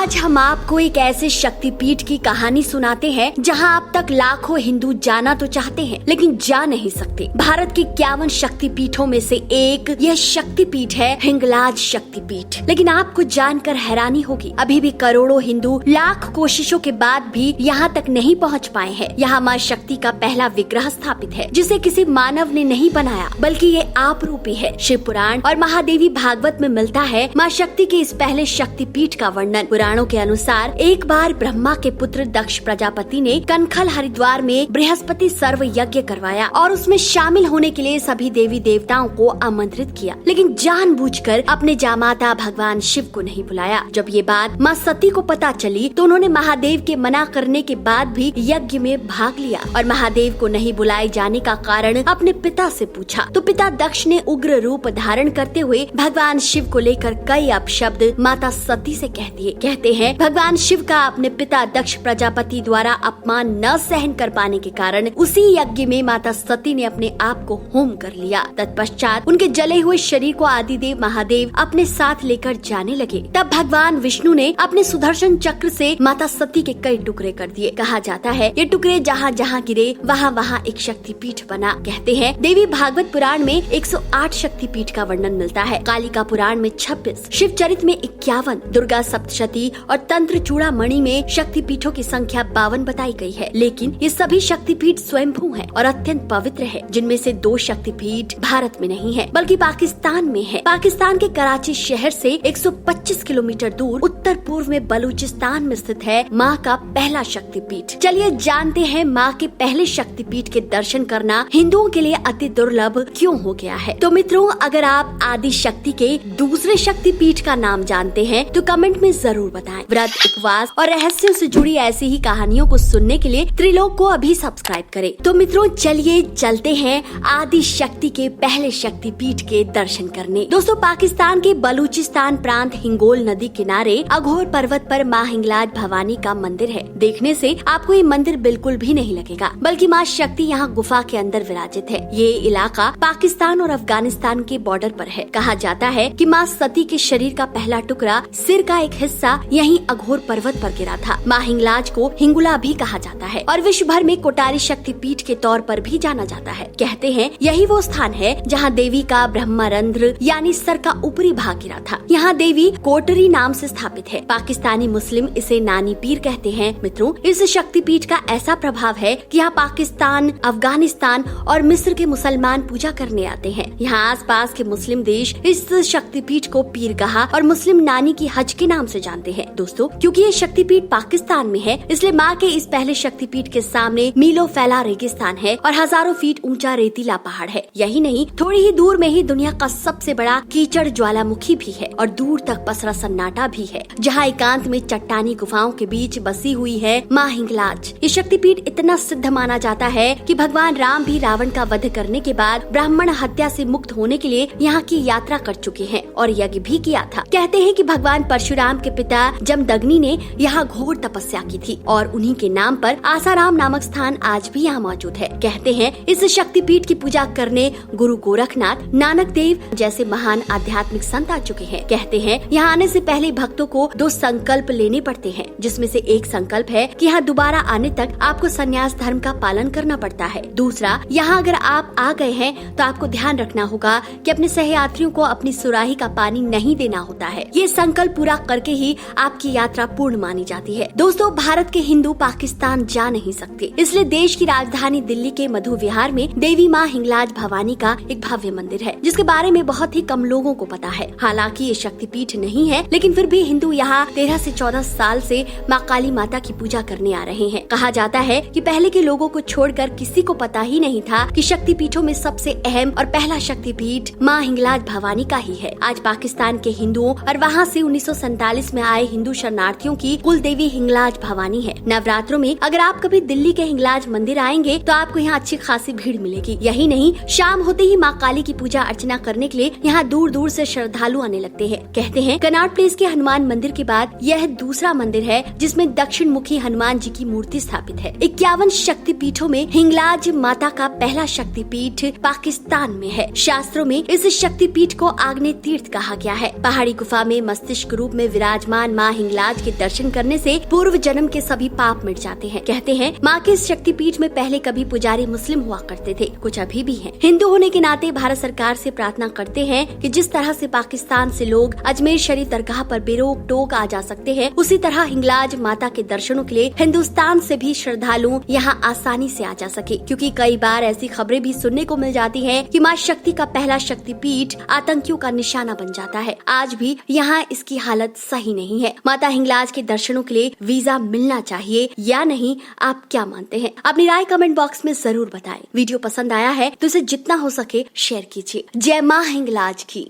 आज हम आपको एक ऐसे शक्तिपीठ की कहानी सुनाते हैं जहां अब तक लाखों हिंदू जाना तो चाहते हैं लेकिन जा नहीं सकते। भारत के 51 शक्तिपीठों में से एक यह शक्तिपीठ है हिंगलाज शक्तिपीठ। लेकिन आपको जानकर हैरानी होगी, अभी भी करोड़ों हिंदू लाख कोशिशों के बाद भी यहाँ तक नहीं पहुँच पाए हैं। यहाँ माँ शक्ति का पहला विग्रह स्थापित है जिसे किसी मानव ने नहीं बनाया बल्कि ये आप रूपी है। शिव पुराण और महादेवी भागवत में मिलता है माँ शक्ति के इस पहले शक्तिपीठ का वर्णन। पुराणों के अनुसार एक बार ब्रह्मा के पुत्र दक्ष प्रजापति ने कनखल हरिद्वार में बृहस्पति सर्व यज्ञ करवाया और उसमें शामिल होने के लिए सभी देवी देवताओं को आमंत्रित किया, लेकिन जानबूझकर अपने जामाता भगवान शिव को नहीं बुलाया। जब ये बात माँ सती को पता चली तो उन्होंने महादेव के मना करने के बाद भी यज्ञ में भाग लिया और महादेव को नहीं बुलाए जाने का कारण अपने पिता से पूछा तो पिता दक्ष ने उग्र रूप धारण करते हुए भगवान शिव को लेकर कई अपशब्द माता सती से कह दिए। कहते हैं भगवान शिव का अपने पिता दक्ष प्रजापति द्वारा अपमान न सहन कर पाने के कारण उसी यज्ञ में माता सती ने अपने आप को होम कर लिया। तत्पश्चात उनके जले हुए शरीर को आदिदेव महादेव अपने साथ लेकर जाने लगे। तब भगवान विष्णु ने अपने सुदर्शन चक्र से माता सती के कई टुकड़े कर दिए। कहा जाता है ये टुकड़े जहाँ जहाँ गिरे वहाँ वहाँ एक शक्तिपीठ बना। कहते हैं देवी भागवत पुराण में 108 शक्तिपीठ का वर्णन मिलता है, कालिका पुराण में 26, शिव चरित में 51, दुर्गा सप्तशती और तंत्र चूड़ामणि में शक्तिपीठों की संख्या 52 बताई गई है। लेकिन ये सभी शक्तिपीठ स्वयंभू हैं और अत्यंत पवित्र है, जिनमें से 2 शक्तिपीठ भारत में नहीं है बल्कि पाकिस्तान में है। पाकिस्तान के कराची शहर से 125 किलोमीटर दूर उत्तर पूर्व में बलूचिस्तान में स्थित है माँ का पहला शक्तिपीठ। चलिए जानते हैं माँ के पहले शक्तिपीठ के दर्शन करना हिंदुओं के लिए अति दुर्लभ क्यों हो गया है। तो मित्रों, अगर आप आदि शक्ति के दूसरे शक्तिपीठ का नाम जानते हैं तो कमेंट में जरूर बताएं। व्रत, उपवास और रहस्यों से जुड़ी ऐसी ही कहानियों को सुनने के लिए त्रिलोक को अभी सब्सक्राइब करें। तो मित्रों चलिए चलते हैं आदि शक्ति के पहले शक्तिपीठ के दर्शन करने। दोस्तों, पाकिस्तान के बलूचिस्तान प्रांत हिंगोल नदी किनारे अघोर पर्वत पर माँ हिंगलाज भवानी का मंदिर है। देखने से आपको ये मंदिर बिल्कुल भी नहीं लगेगा बल्कि माँ शक्ति यहाँ गुफा के अंदर विराजित है। ये इलाका पाकिस्तान और अफगानिस्तान के बॉर्डर पर है। कहा जाता है कि माँ सती के शरीर का पहला टुकड़ा, सिर का एक हिस्सा यहीं अघोर पर्वत पर गिरा था। माँ हिंगलाज को हिंगुला भी कहा जाता है और विश्व भर में कोटारी शक्तिपीठ के तौर पर भी जाना जाता है। कहते हैं यही वो स्थान है जहाँ देवी का ब्रह्मरंध्र यानी सर का ऊपरी भाग गिरा था। यहाँ देवी कोटरी नाम से स्थापित है। पाकिस्तानी मुस्लिम इसे नानी पीर कहते हैं। मित्रों, इस शक्तिपीठ का ऐसा प्रभाव है कि यहाँ पाकिस्तान, अफगानिस्तान और मिस्र के मुसलमान पूजा करने आते हैं। यहाँ आसपास के मुस्लिम देश इस शक्तिपीठ को पीरगाह और मुस्लिम नानी की हज के नाम से जानते हैं। दोस्तों, क्योंकि ये शक्तिपीठ पाकिस्तान में है इसलिए माँ के इस पहले शक्तिपीठ के सामने मीलों फैला रेगिस्तान है और हजारों फीट ऊंचा रेतीला पहाड़ है। यही नहीं, थोड़ी ही दूर में ही दुनिया का सबसे बड़ा कीचड़ ज्वालामुखी भी है और दूर तक पसरा सन्नाटा भी है, जहाँ एकांत में चट्टानी गुफाओं के बीच बसी हुई है माँ हिंगलाज। ये शक्तिपीठ इतना सिद्ध माना जाता है कि भगवान राम भी रावण का वध करने के बाद ब्राह्मण हत्या से मुक्त होने के लिए यहाँ की यात्रा कर चुके हैं और यज्ञ भी किया था। कहते हैं कि भगवान परशुराम के पिता जमदग्नि ने यहाँ घोर तपस्या की थी और उन्हीं के नाम पर आसाराम नामक स्थान आज भी यहाँ मौजूद है। कहते हैं इस शक्तिपीठ की पूजा करने गुरु गोरखनाथ, नानक देव जैसे महान आध्यात्मिक संत आ चुके हैं। कहते हैं यहाँ आने से पहले भक्तों को 2 संकल्प लेने पड़ते हैं, जिसमें से एक संकल्प है कि यहाँ दोबारा आने तक आपको संन्यास धर्म का पालन करना पड़ता है। दूसरा, यहाँ अगर आप आ गए हैं तो आपको ध्यान रखना होगा कि अपने सहयात्रियों को अपनी सुराही का पानी नहीं देना होता है। ये संकल्प पूरा करके ही आपकी यात्रा पूर्ण मानी जाती है। दोस्तों, भारत के हिंदू पाकिस्तान जा नहीं सकते, इसलिए देश की राजधानी दिल्ली के मधु विहार में देवी माँ हिंगलाज भवानी का एक भव्य मंदिर है, जिसके बारे में बहुत ही कम लोगों को पता है। हालांकि ये शक्तिपीठ नहीं है, लेकिन फिर भी हिंदू यहाँ 13 से 14 साल से माँ काली माता की पूजा करने आ रहे हैं। कहा जाता है कि पहले के लोगों को छोड़कर किसी को पता ही नहीं था कि शक्तिपीठों में सबसे अहम और पहला शक्तिपीठ माँ हिंगलाज भवानी का ही है। आज पाकिस्तान के हिंदुओं और वहाँ से 1947 में आए हिंदू शरणार्थियों की कुल देवी हिंगलाज भवानी है। नवरात्रों में अगर आप कभी दिल्ली के हिंगलाज मंदिर आएंगे तो आपको यहाँ अच्छी खासी भीड़ मिलेगी। यही नहीं, शाम होते ही माँ काली की पूजा अर्चना करने के लिए यहाँ दूर दूर से श्रद्धालु आने लगते हैं। कहते हैं कनॉट प्लेस के हनुमान मंदिर के बाद यह दूसरा मंदिर है जिसमें दक्षिण मुखी हनुमान जी की मूर्ति स्थापित है। 51 शक्तिपीठों में हिंगलाज माता का पहला शक्तिपीठ पाकिस्तान में है। शास्त्रों में इस शक्तिपीठ को आग्नेय तीर्थ कहा गया है। पहाड़ी गुफा में मस्तिष्क रूप में विराजमान माँ हिंगलाज के दर्शन करने से पूर्व जन्म के सभी पाप मिट जाते हैं। कहते हैं माँ के इस शक्तिपीठ में पहले कभी पुजारी मुस्लिम हुआ करते थे, कुछ अभी भी हैं। हिंदू होने के नाते भारत सरकार से प्रार्थना करते हैं कि जिस तरह से पाकिस्तान से लोग अजमेर शरीफ दरगाह पर बेरोक टोक आ जा सकते हैं, उसी तरह हिंगलाज माता के दर्शनों के लिए हिंदुस्तान से भी श्रद्धालु यहाँ आसानी से आ जा सके, क्योंकि कई बार ऐसी खबरें भी सुनने को मिल जाती हैं कि माँ शक्ति का पहला शक्तिपीठ आतंकियों का निशाना बन जाता है। आज भी यहाँ इसकी हालत सही नहीं है। माता हिंगलाज के दर्शनों के लिए वीजा मिलना चाहिए या नहीं, आप क्या मानते हैं? अपनी राय कमेंट बॉक्स में जरूर बताएं। वीडियो पसंद आया है तो इसे जितना हो सके शेयर कीजिए। जय माँ हिंगलाज की।